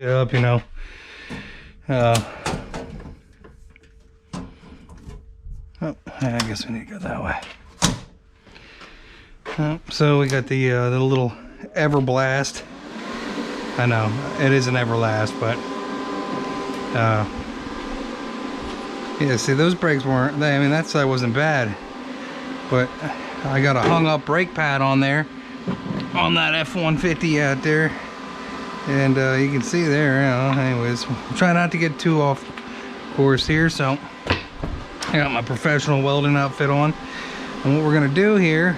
up, you know. Uh, oh, I guess we need to go that way. So we got the little Everblast. I know it is an Everlast, but yeah. See, those brakes weren't. I mean, that side wasn't bad, but I got a hung up brake pad on there, on that F-150 out there, and you can see there. Anyways, try not to get too off course here. So I got my professional welding outfit on, and what we're gonna do here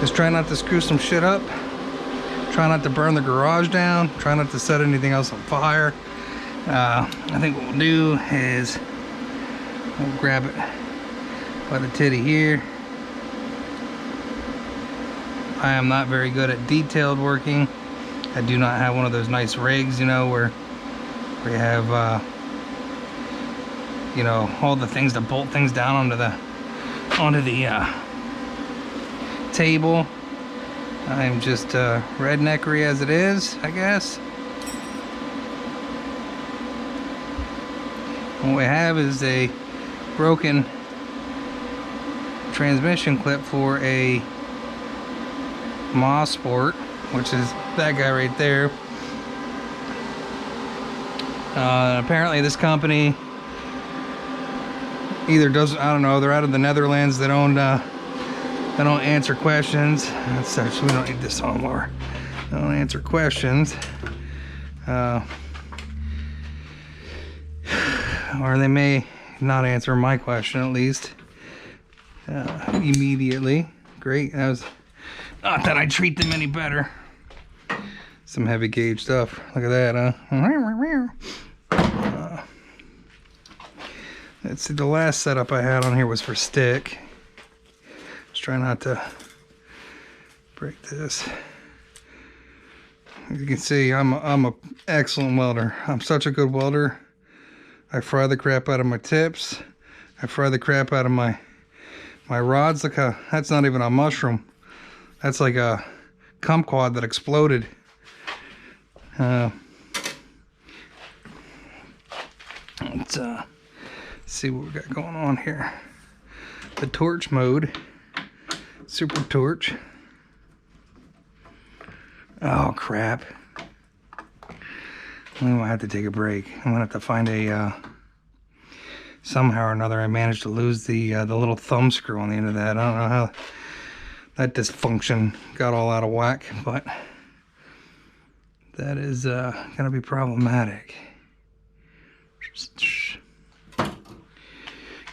is try not to screw some shit up, try not to burn the garage down, try not to set anything else on fire. I think what we'll do is we'll grab it by the titty here. I am not very good at detailed working. I do not have one of those nice rigs, you know, where we have you know, all the things to bolt things down onto the table. I'm just redneckery as it is, I guess. What we have is a broken transmission clip for a Masport, which is that guy right there. Apparently this company either doesn't, I don't know, they're out of the Netherlands. They don't answer questions. That's actually, we don't need this on more. They don't answer questions. Or they may not answer my question, at least immediately. Great. That was not that I treat them any better. Some heavy gauge stuff. Look at that, huh? Let's see, the last setup I had on here was for stick. Just try not to break this. As you can see, I'm a excellent welder. I'm such a good welder. I fry the crap out of my tips. I fry the crap out of my rods. Look how, that's not even a mushroom. That's like a kumquat that exploded. Let's see what we got going on here. The torch mode. Super torch. Oh crap. I'm gonna have to take a break. I'm gonna have to find a somehow or another I managed to lose the little thumb screw on the end of that. I don't know how that dysfunction got all out of whack, but that is gonna be problematic.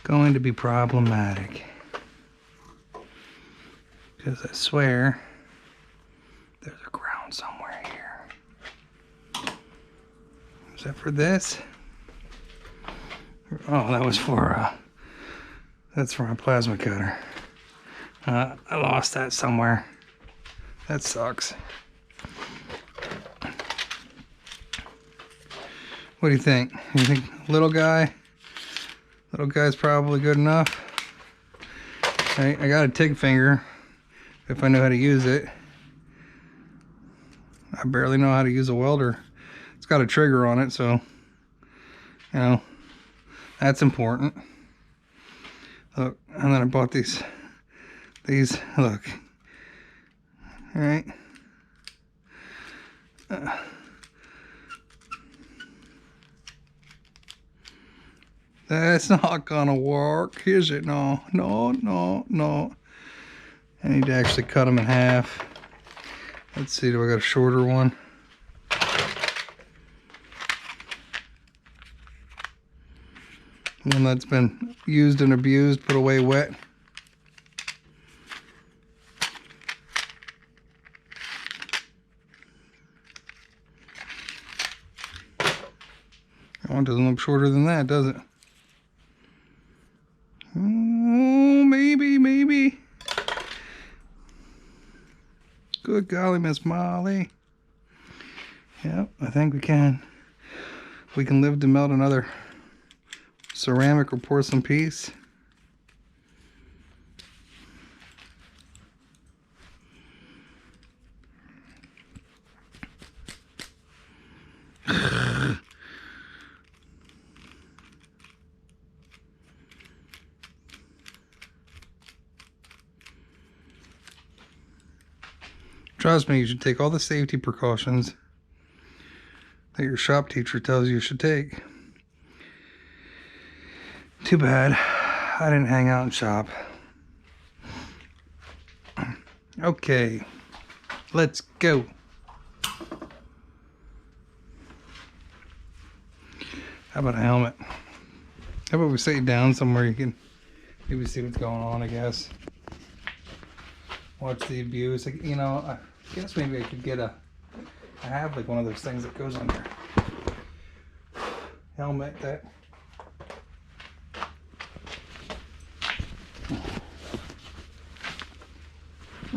Going to be problematic. Because I swear there's a ground somewhere here. Is that for this? Oh, that was for that's for my plasma cutter. I lost that somewhere. That sucks. What do you think? You think little guy's probably good enough? I got a TIG finger if I know how to use it. I barely know how to use a welder. It's got a trigger on it, so you know that's important. Look, and then I bought these look. All right. That's not gonna work, is it? No. I need to actually cut them in half. Let's see, do I got a shorter one? One that's been used and abused, put away wet. That one doesn't look shorter than that, does it? Oh, maybe. Good golly, Miss Molly. Yep, I think we can. We can live to melt another ceramic or porcelain piece. Trust me, you should take all the safety precautions that your shop teacher tells you should take. Too bad I didn't hang out in shop. Okay, let's go. How about a helmet? How about we sit you down somewhere you can maybe see what's going on, I guess. Watch the abuse. Like, you know, I guess maybe I could get I have like one of those things that goes on your helmet that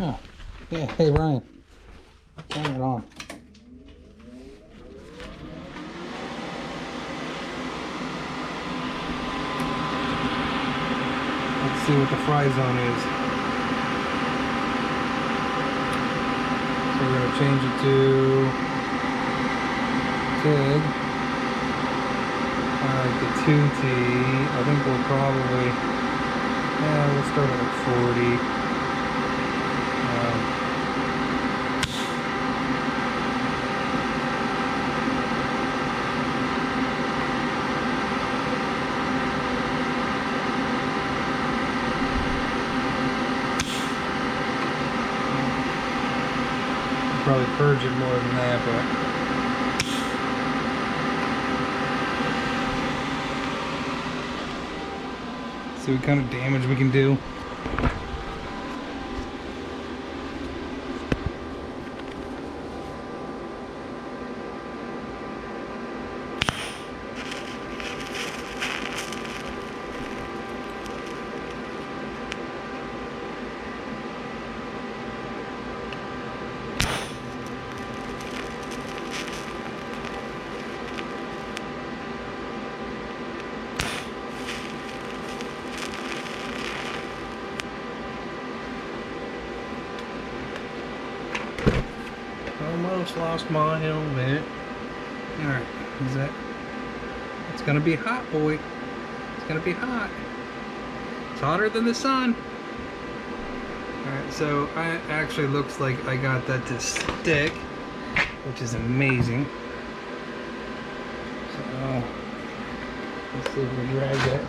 oh yeah, hey Ryan, turn it on. Let's see what the fry zone is. So we're gonna change it to TIG. Alright, the 2T. I think we'll probably, yeah, we'll start at like 40. Probably purge it more than that, but see what kind of damage we can do. Almost lost my helmet. Alright, is that? It's gonna be hot, boy. It's gonna be hot. It's hotter than the sun. Alright, so it actually looks like I got that to stick, which is amazing. So, let's see if we can drag that.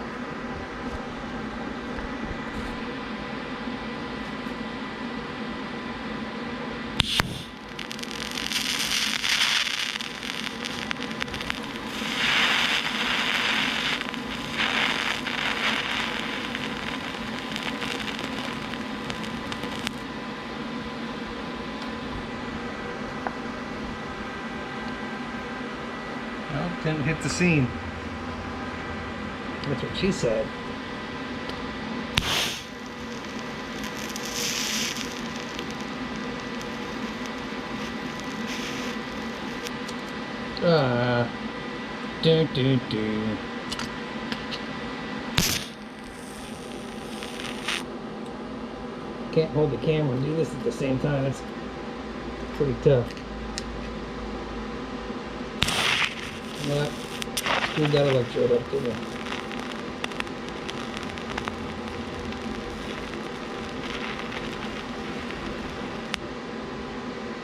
Well, didn't hit the seam. That's what she said. Do. Can't hold the camera and do this at the same time. It's pretty tough. But screwed that electrode up, didn't it?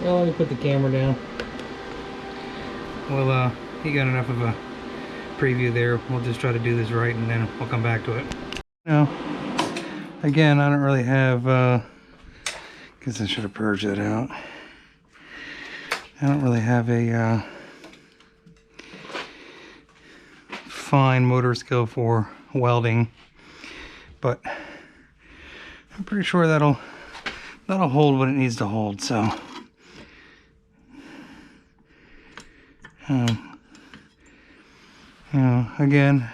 Well, let me put the camera down. Well, you got enough of a preview there. We'll just try to do this right and then we'll come back to it. Now, again, I don't really have, guess I should have purged that out. I don't really have a fine motor skill for welding, but I'm pretty sure that'll hold what it needs to hold. So you know, again,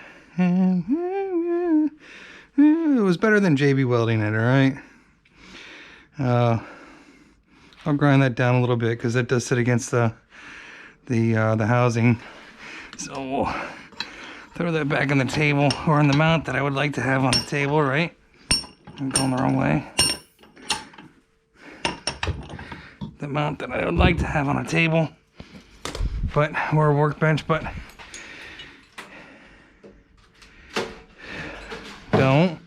it was better than JB welding it. All right, I'll grind that down a little bit because that does sit against the housing. So we'll throw that back on the table, or on the mount that I would like to have on the table, right? I'm going the wrong way. The mount that I would like to have on a table. but or a workbench, but don't.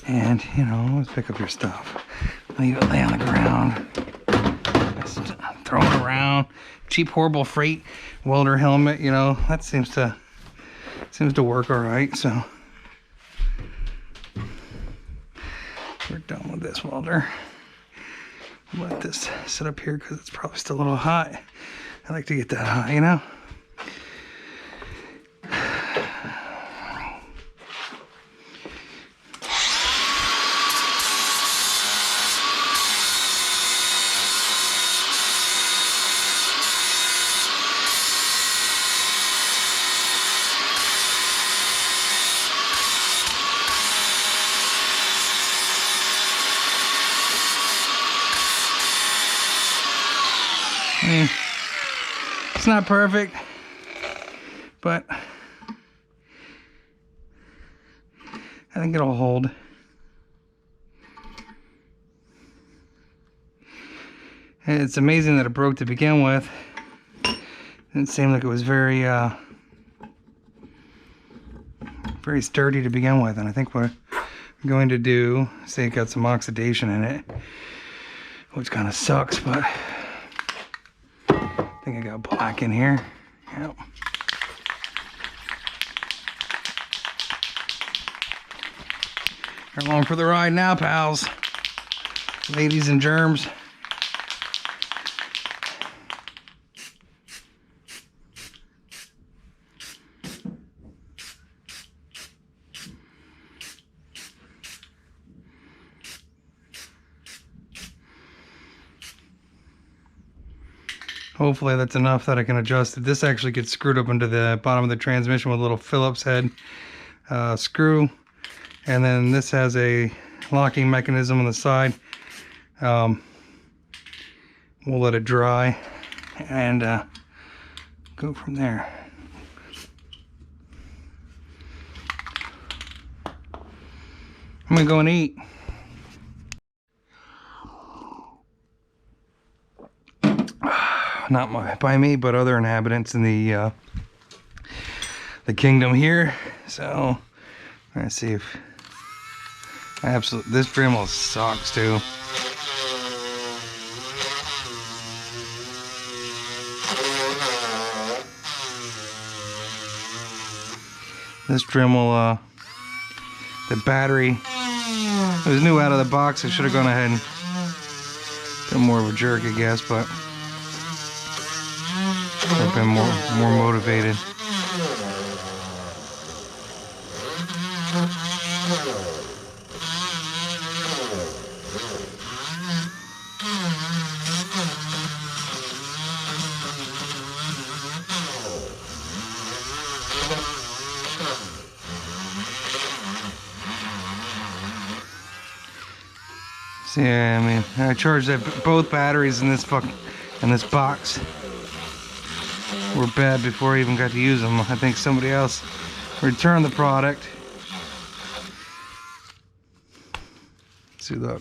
And you know, let's pick up your stuff. Leave it lay on the ground. Just throw it around. Cheap, horrible freight welder helmet. You know, that seems to work all right. So we're done with this welder. Let this sit up here because it's probably still a little hot. I like to get that hot, you know. I mean, it's not perfect, but I think it'll hold. And it's amazing that it broke to begin with. Didn't seem like it was very sturdy to begin with, and I think what I'm going to do, say it got some oxidation in it, which kind of sucks, but I think I got black in here. Yep. You're along for the ride now, pals. Ladies and germs. Hopefully that's enough that I can adjust it. This actually gets screwed up into the bottom of the transmission with a little Phillips head screw. And then this has a locking mechanism on the side. We'll let it dry and go from there. I'm gonna go and eat. Not by me, but other inhabitants in the kingdom here. So let's see if this Dremel sucks too. This Dremel, the battery, it was new out of the box. I should have gone ahead and been more of a jerk, I guess, but I've been more motivated. So yeah, I mean, I charged both batteries in this box were bad before I even got to use them. I think somebody else returned the product. See that?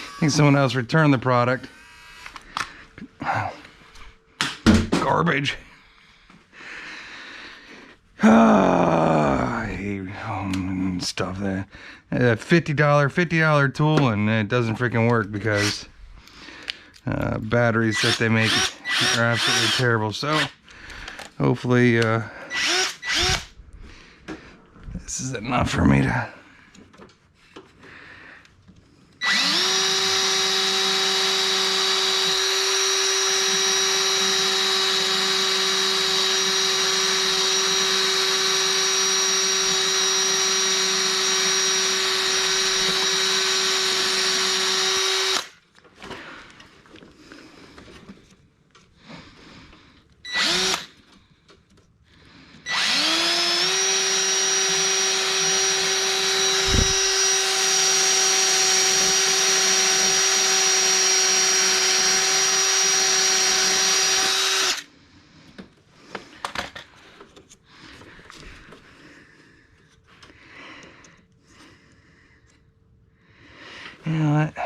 I think someone else returned the product. Garbage. I hate stuff that $50 tool, and it doesn't freaking work because batteries that they make are absolutely terrible. So hopefully this is enough for me to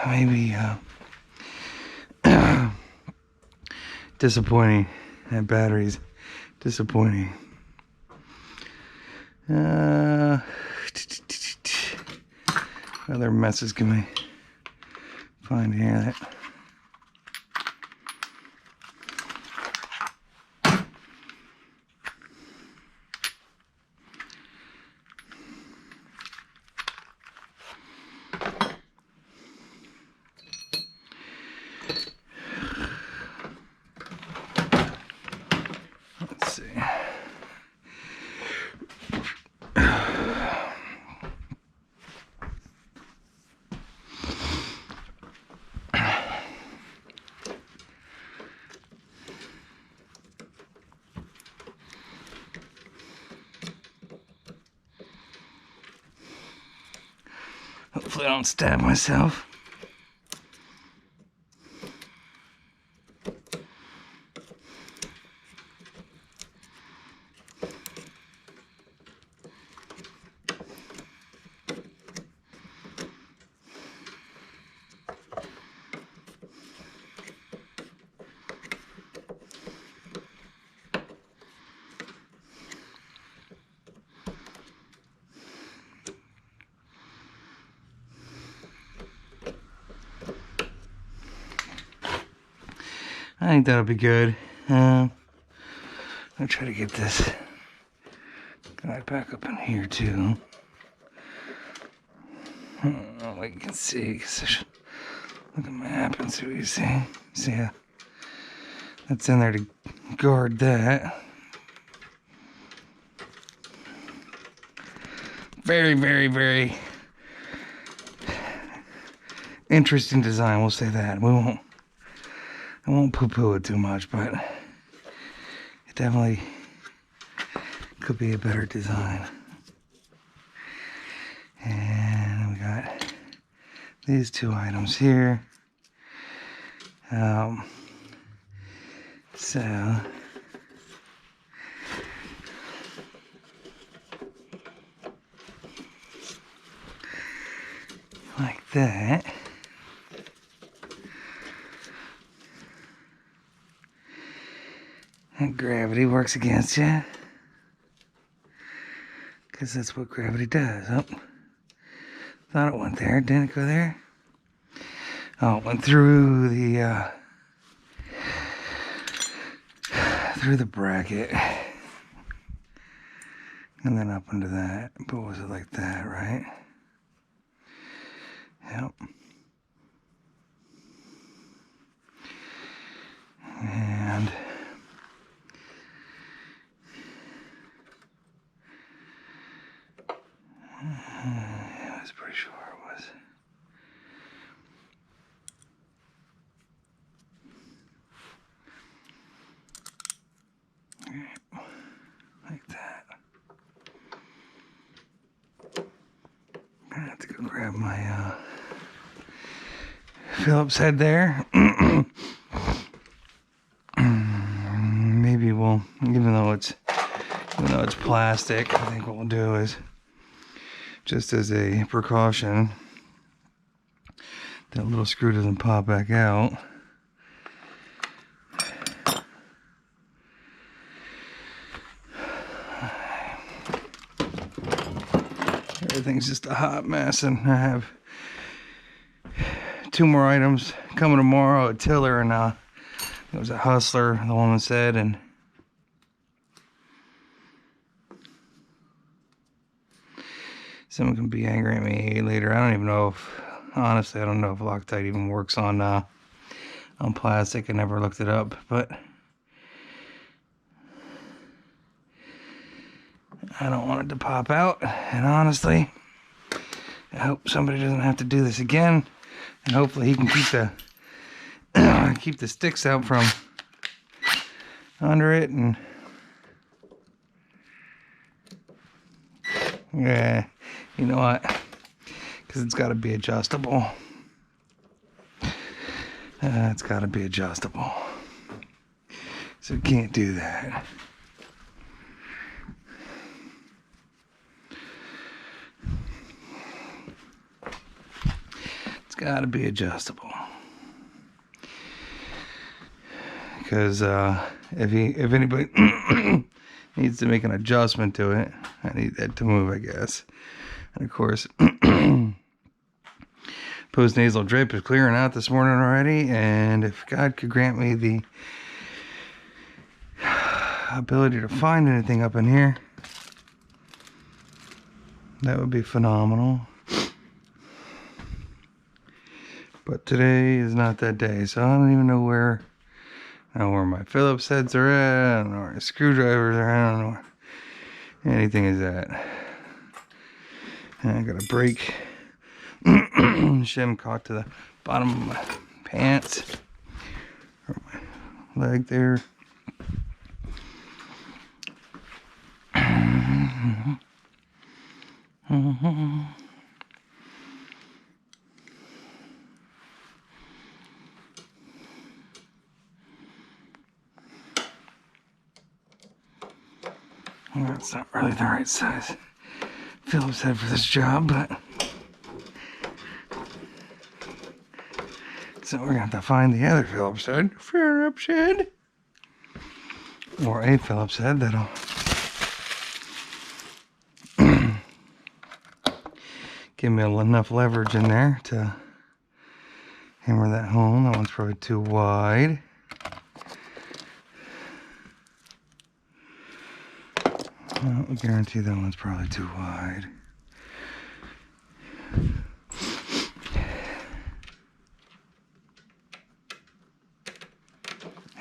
maybe disappointing. That battery's disappointing. Other messes can we find here? Let's see. Hopefully I don't stab myself. I think that'll be good. I'll try to get this guy back up in here too. I don't know what you can see. Cause I should look at the map and see what you see. See, that's in there to guard that. Very, very, very interesting design. We'll say that. I won't poo-poo it too much, but it definitely could be a better design. And we got these two items here. So like that. And gravity works against you. Because that's what gravity does. Oh, thought it went there. Didn't it go there? Oh, it went through the bracket. And then up into that. But was it like that, right? Yep. And I was pretty sure it was. Like that. I'm gonna have to go grab my Phillips head there. Maybe we'll, even though it's plastic, I think what we'll do is, just as a precaution, that little screw doesn't pop back out. Everything's just a hot mess, and I have 2 more items coming tomorrow, a tiller and it was a hustler, the woman said, and someone can be angry at me later. I don't even know if, honestly, I don't know if Loctite even works on plastic. I never looked it up, but I don't want it to pop out. And honestly, I hope somebody doesn't have to do this again, and hopefully he can keep the sticks out from under it. And yeah, you know what? Because it's got to be adjustable. It's got to be adjustable. So we can't do that. got to be adjustable. Because if anybody needs to make an adjustment to it, I need that to move, I guess. And of course, post-nasal drip is clearing out this morning already, and if God could grant me the ability to find anything up in here, that would be phenomenal. But today is not that day, so I don't even know where my Phillips heads are at. I don't know where the screwdrivers are. I don't know where anything is at. And I got a brake shim caught to the bottom of my pants, or my leg there. Well, that's not really the right size Phillips head for this job, but so we're gonna have to find the other Phillips head, or a Phillips head that'll give me enough leverage in there to hammer that home. That one's probably too wide. I guarantee that one's probably too wide.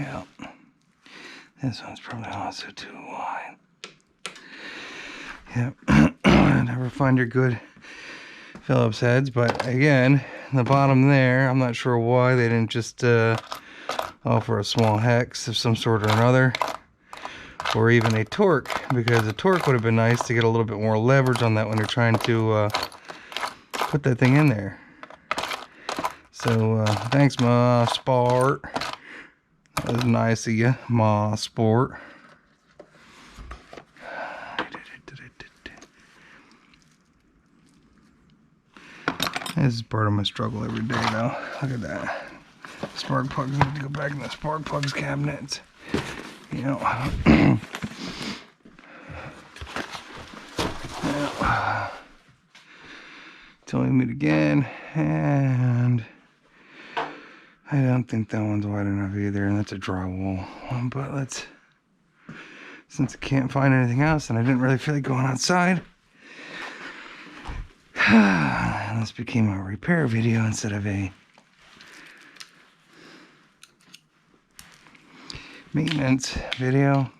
Yeah, this one's probably also too wide. Yep, never find your good Phillips heads, but again, the bottom there, I'm not sure why they didn't just offer a small hex of some sort or another, or even a torque, because a torque would have been nice to get a little bit more leverage on that when you're trying to put that thing in there. So thanks, Masport. That was nice of you, Masport. This is part of my struggle every day now. Look at that. Spark plugs need to go back in the spark plugs cabinet. You know. Yeah. Telling me again, and I don't think that one's wide enough either, and that's a drywall one. But let's, since I can't find anything else, and I didn't really feel like going outside, this became a repair video instead of a maintenance video.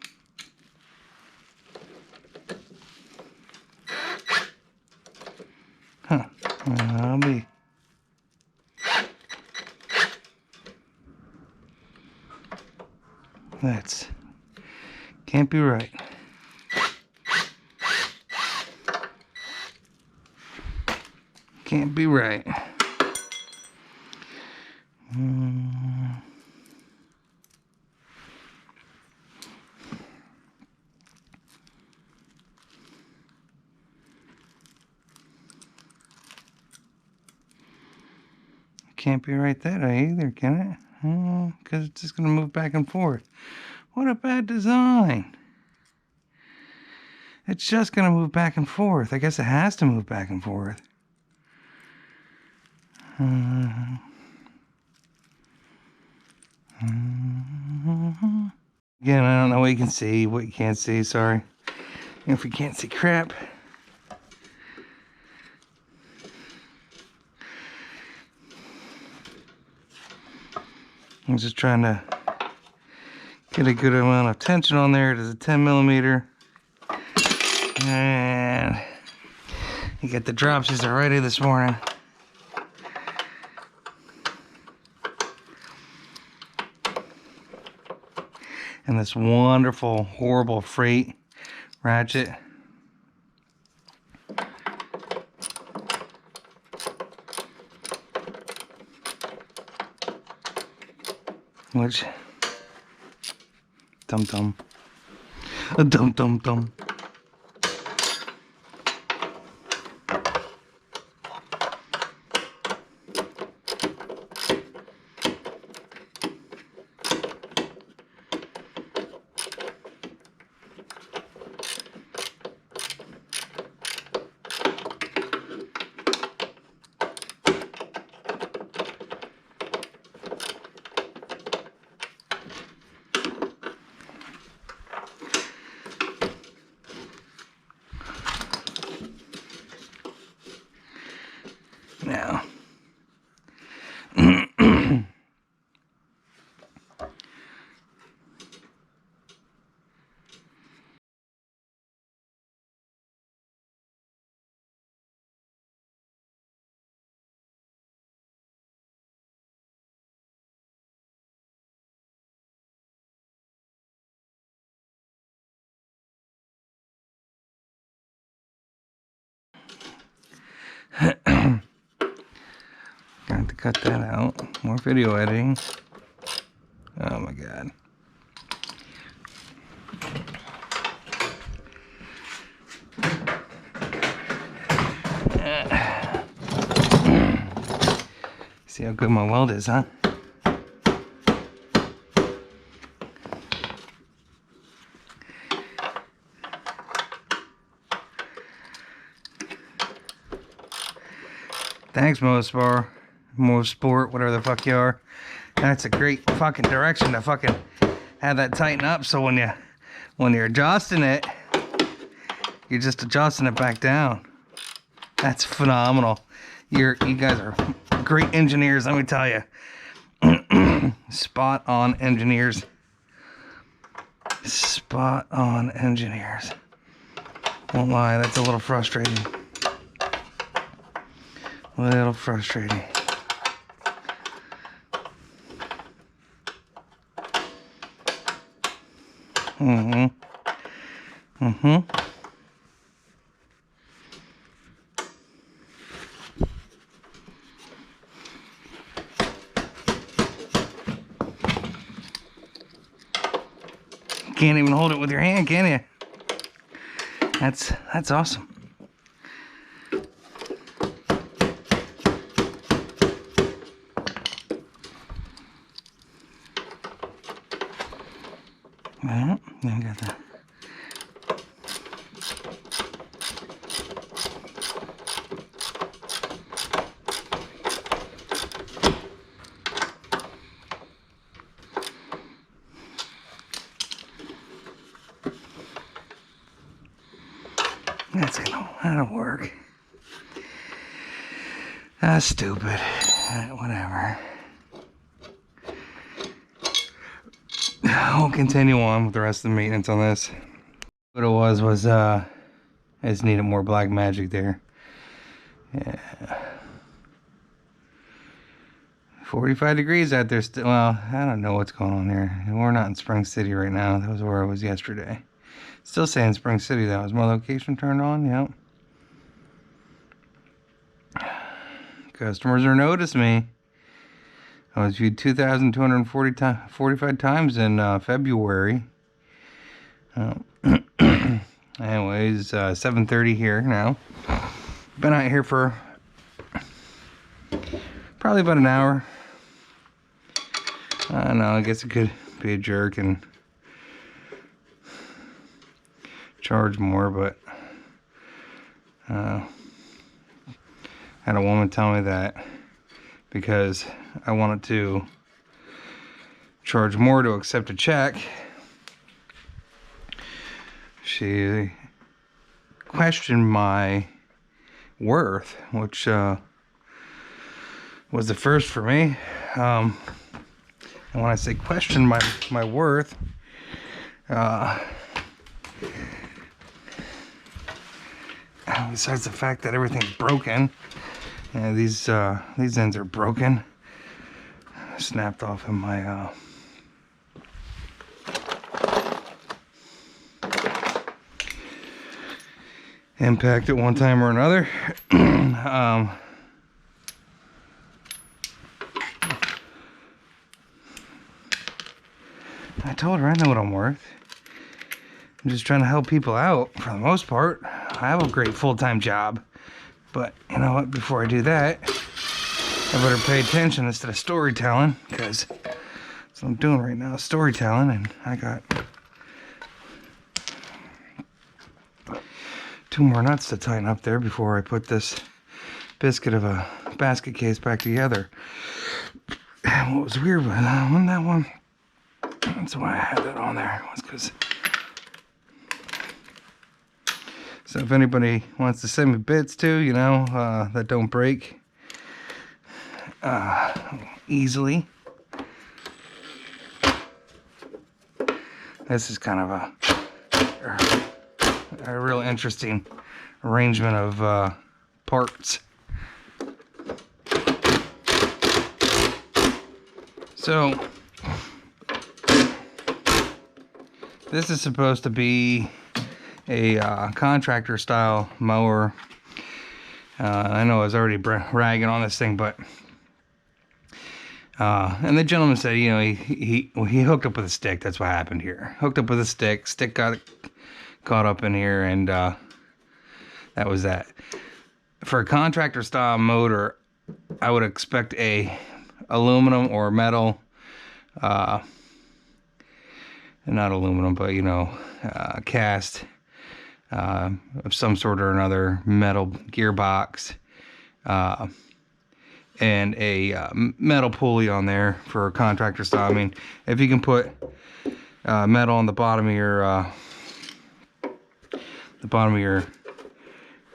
Huh. I'll be. That's can't be right. Can't be right. Can't be right that way either, can it? Because it's just going to move back and forth. What a bad design. It's just going to move back and forth. I guess it has to move back and forth. Again, I don't know what you can see, what you can't see, sorry. If you can't see crap. I'm just trying to get a good amount of tension on there. It is a 10mm. And you got the dropsies already this morning. And this wonderful, horrible freight ratchet. Which, dum-dum, a dum-dum-dum. Got to cut that out. More video editing. Oh my god. See how good my weld is, huh? Thanks, Masport, whatever the fuck you are. That's a great fucking direction to fucking have that tighten up, so when you're adjusting it, you're just adjusting it back down. That's phenomenal. You guys are great engineers, let me tell you. Spot on engineers. Spot on engineers. Won't lie, that's a little frustrating. A little frustrating. Can't even hold it with your hand, can you? That's awesome. Well, I got that. That'll work. That's stupid. Whatever. I'll continue on with the rest of the maintenance on this. What it was I just needed more black magic there. Yeah. 45 degrees out there still. Well, I don't know what's going on here. We're not in Spring City right now. That was where I was yesterday. Still saying Spring City though. Is my location turned on? Yep. Customers are noticing me. I was viewed 2,245 times in February. Anyways, 7:30 here now. Been out here for probably about an hour. I don't know, I guess I could be a jerk and charge more, but had a woman tell me that because I wanted to charge more to accept a check. She questioned my worth, which was the first for me. And when I say question my worth, besides the fact that everything's broken, and these ends are broken, snapped off in my impact at one time or another. I told her I know what I'm worth. I'm just trying to help people out for the most part. I have a great full-time job, but you know what, before I do that, I better pay attention instead of storytelling, because that's what I'm doing right now, storytelling, and I got 2 more nuts to tighten up there before I put this biscuit of a basket case back together. And what was weird was on that one, that's why I had that on there, was because, so if anybody wants to send me bits too, you know, that don't break easily, this is kind of a real interesting arrangement of parts. So this is supposed to be a contractor style mower. I know I was already ragging on this thing, but and the gentleman said, you know, he hooked up with a stick. That's what happened here. Hooked up with a stick. Stick got caught up in here, and that was that. For a contractor style motor, I would expect a aluminum or metal, not aluminum, but you know, cast of some sort or another, metal gearbox, and a metal pulley on there for a contractor style. I mean, if you can put metal on the bottom of your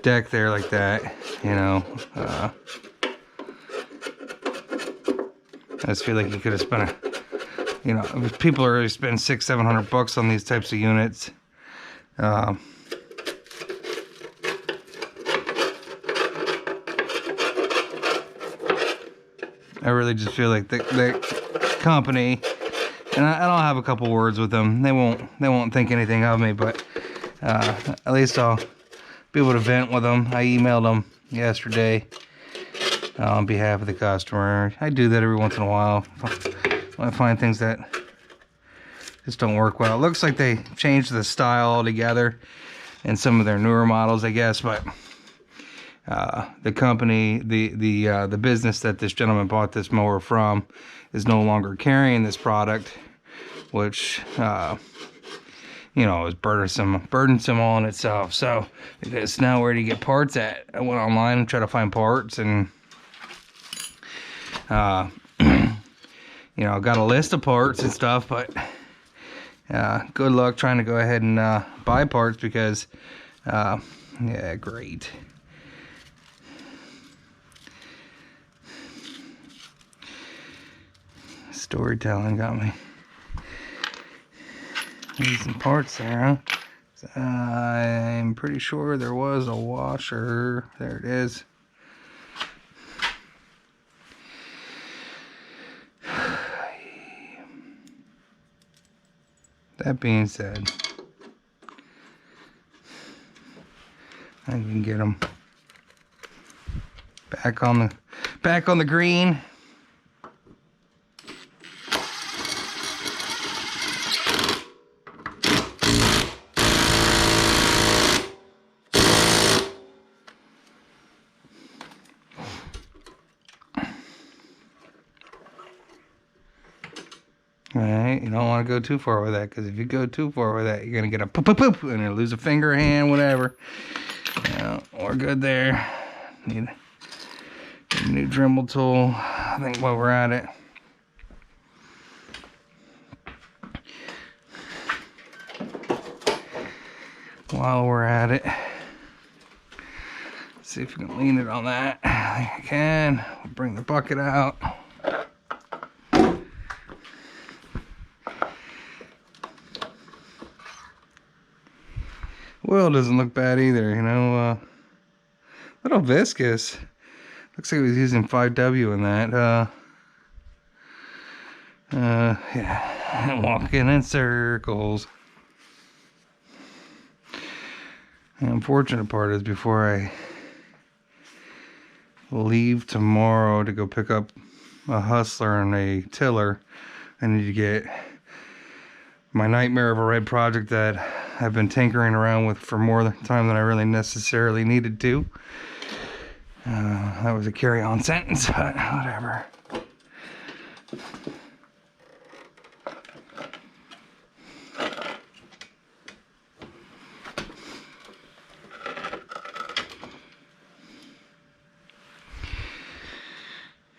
deck there like that, you know, I just feel like you could have spent you know, if people are already spending $600-700 on these types of units. I really just feel like the company, and I'll have a couple words with them. They won't think anything of me, but at least I'll be able to vent with them. I emailed them yesterday on behalf of the customer. I do that every once in a while when I find things that just don't work well. It looks like they changed the style altogether in some of their newer models, I guess, but the company, the business that this gentleman bought this mower from is no longer carrying this product, which you know, is burdensome all in itself. So because now where do you get parts at? I went online and tried to find parts, and you know, got a list of parts and stuff, but good luck trying to go ahead and buy parts, because yeah, great. Storytelling got me. Need some parts there, huh? I'm pretty sure there was a washer. There it is. That being said, I can get them back on the green. Alright, you don't want to go too far with that, because if you go too far with that, you're going to get a poop, and you'll lose a finger, hand, whatever. Yeah, we're good there. Need a new Dremel tool, I think, while we're at it. See if we can lean it on that. I think I can. We'll bring the bucket out. Well, doesn't look bad either, you know. Little viscous. Looks like he was using 5W in that. Yeah, walking in circles. The unfortunate part is, before I leave tomorrow to go pick up a hustler and a tiller, I need to get my nightmare of a red project that I've been tinkering around with for more time than I really necessarily needed to. That was a carry-on sentence, but whatever.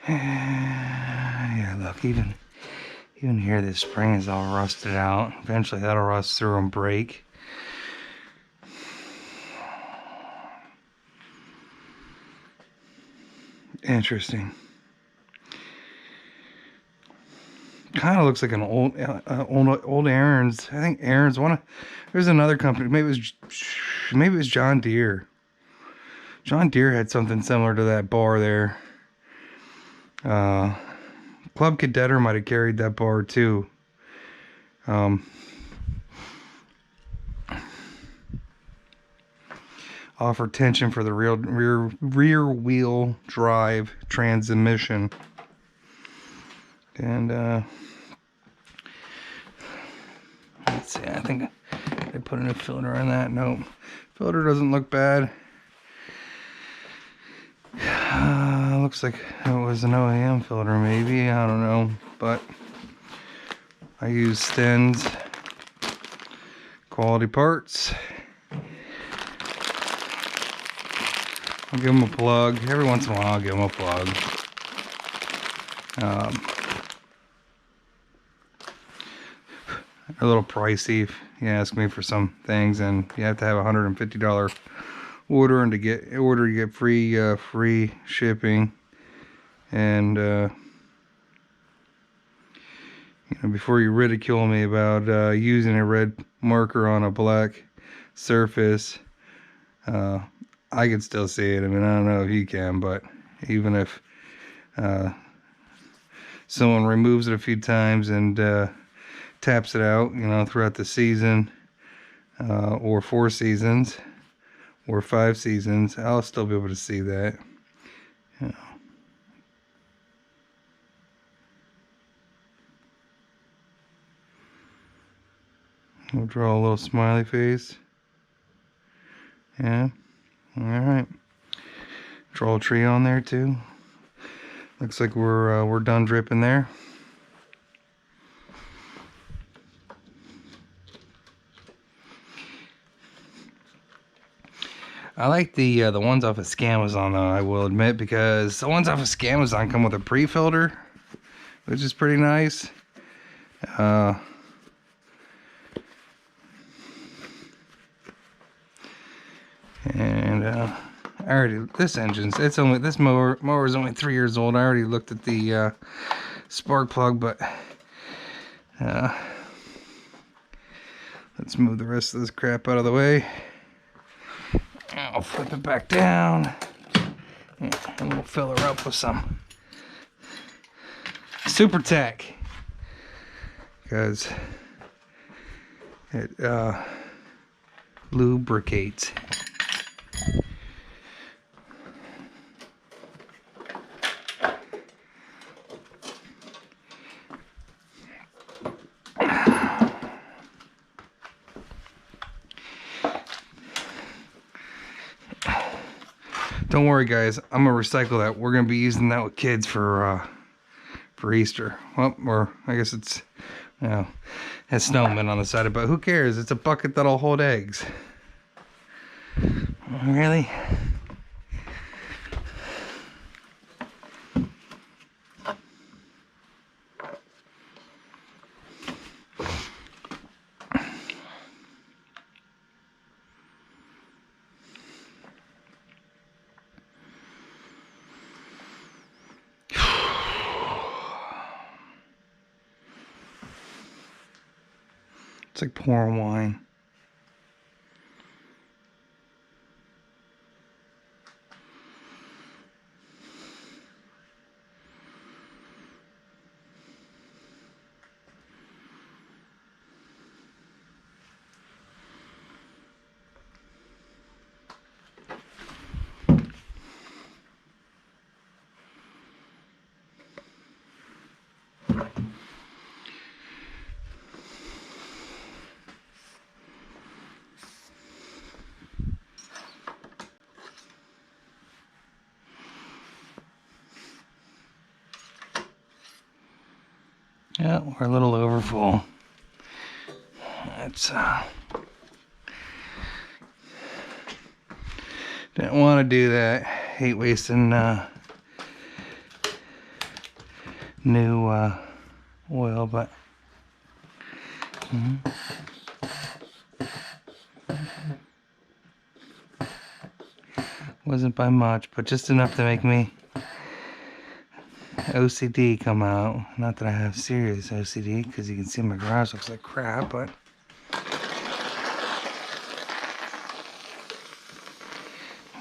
Yeah, look, even here, this spring is all rusted out. Eventually that'll rust through and break. Interesting. Kind of looks like an old Aaron's. I think Aaron's there's another company. Maybe it was John Deere. John Deere had something similar to that bar there. Club Cadetter might have carried that bar too. I'll offer tension for the rear wheel drive transmission. And let's see, I think they put a new filter on that. Nope, filter doesn't look bad. Looks like it was an OEM filter, maybe, I don't know, but I use Sten's quality parts. I'll give them a plug every once in a while. I'll give them a plug. A little pricey if you ask me for some things, and you have to have a $150 order, and to get you get free shipping. And you know, before you ridicule me about using a red marker on a black surface, I can still see it. I mean, I don't know if you can, but even if someone removes it a few times and taps it out, you know, throughout the season, or 4 seasons, or 5 seasons, I'll still be able to see that. You know. We'll draw a little smiley face. Yeah. Alright. Draw a tree on there too. Looks like we're done dripping there. I like the ones off of Scamazon though, I will admit, because the ones off of Scamazon come with a pre-filter, which is pretty nice. And I already, this mower is only 3 years old. I already looked at the spark plug, but let's move the rest of this crap out of the way. I'll flip it back down, and we'll fill her up with some Super Tech, because it lubricates. Don't worry, guys. I'm gonna recycle that. We're gonna be using that with kids for Easter. Well, or I guess it's, you know, has snowmen on the side of it, but who cares? It's a bucket that'll hold eggs. Really? It's like pouring wine. Yeah, we're a little over full. It's didn't want to do that. Hate wasting new oil, but wasn't by much, but just enough to make me OCD come out. Not that I have serious OCD, because you can see my garage looks like crap, but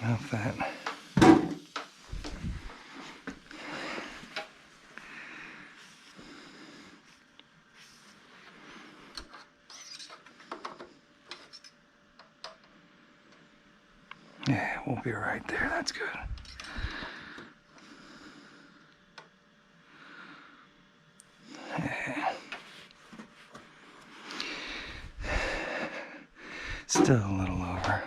enough that. Yeah, we'll be right there. That's good. Yeah. Still a little over.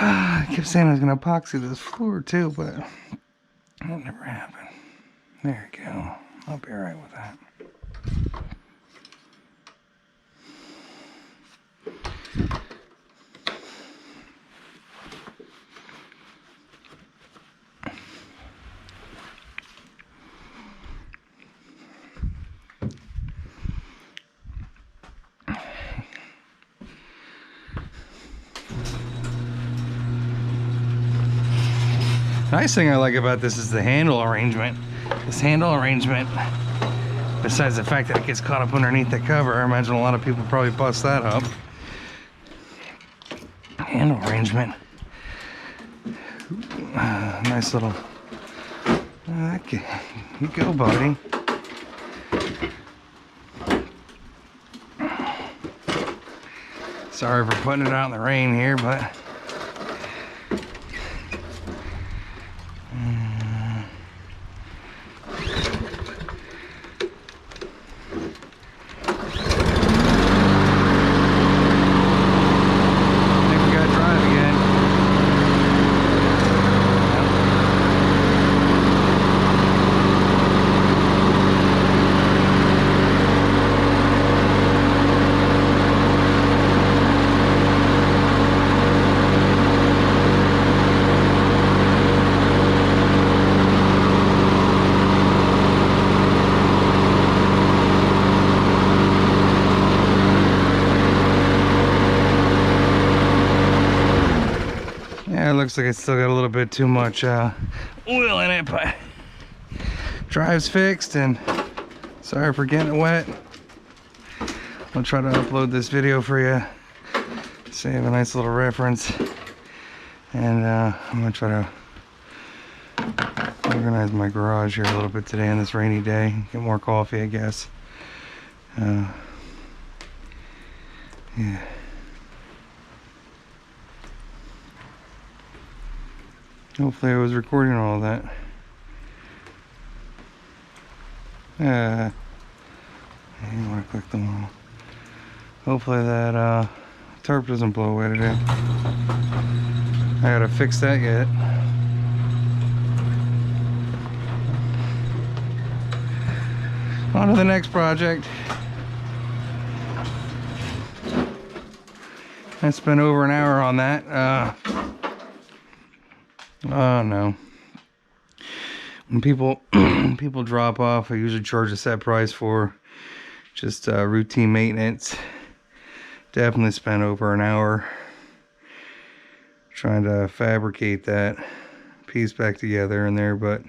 I kept saying I was going to epoxy this floor too, but that never happened. There you go. I'll be alright with that. Nice thing I like about this is the handle arrangement. This handle arrangement, besides the fact that it gets caught up underneath the cover, I imagine a lot of people probably bust that up. Handle arrangement. Nice little... Okay, you go, buddy. Sorry for putting it out in the rain here, but... Yeah, it looks like it's still got a little bit too much oil in it, but drive's fixed, and sorry for getting it wet. I'll try to upload this video for you, save a nice little reference, and I'm gonna try to organize my garage here a little bit today on this rainy day, get more coffee, I guess. Yeah. Hopefully I was recording all that. You want to click them all. Hopefully that tarp doesn't blow away today. I gotta fix that yet. On to the next project. I spent over an hour on that. Oh no. When people drop off, I usually charge a set price for just routine maintenance. Definitely spent over an hour trying to fabricate that piece back together in there, but